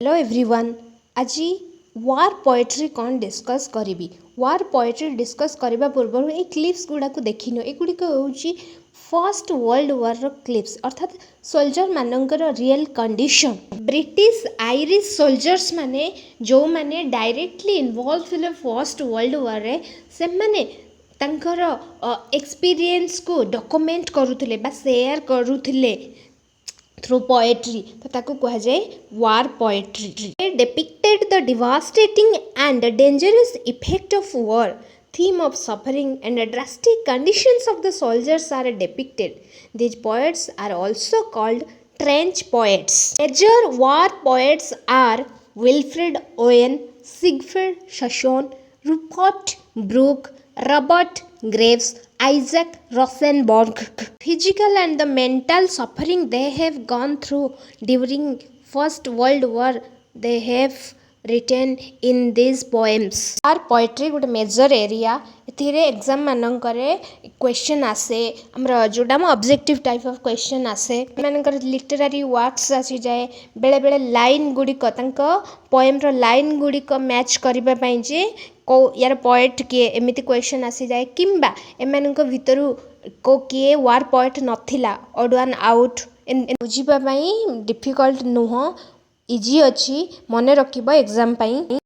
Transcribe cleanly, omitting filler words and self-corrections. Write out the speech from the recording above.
Hello everyone. आज वार poetry कौन discuss करी। वार पोएट्री डिस्कस करने पूर्व ये क्लिप्स गुड़ा को देखी एगुड़िक हूँ फर्स्ट वर्ल्ड वार क्लिप्स अर्थात सोल्जर मानकर real condition. British Irish soldiers माने जो माने डायरेक्टली इन्वॉल्व थे फर्स्ट वर्ल्ड वार रे से माने तांकर एक्सपीरियंस को डॉक्यूमेंट करुले बा शेयर करुले थ्रू पोएट्री। तो ताको कहा जाए वार poetry. Depicted the devastating and dangerous effect of war. Theme of suffering and drastic conditions of the soldiers are depicted. These poets are also called trench poets. Major war poets are Wilfred Owen, Siegfried Sassoon, Rupert Brooke, Robert Graves, Isaac Rosenberg. Physical and the mental suffering they have gone through during First World War they have written in these poems. आर poetry गोटे major area एथिरे exam मानकरे question आसे हमर जोडा म objective type of question आसे मानकर लिटरेरी वर्क्स आसी जाए बेले बेले लाइन गुडी क तंक पोएम रो लाइन गुडी क मैच करबा पई जे को यार पोएट के एमिति क्वेश्चन आसी जाए किंबा एमानक भितरु को किए वार पोएट नथिला ऑड वन आउट बुझिबा पई डिफिकल्ट नुह इजी अच्छी मन रखिबो एग्जाम पई।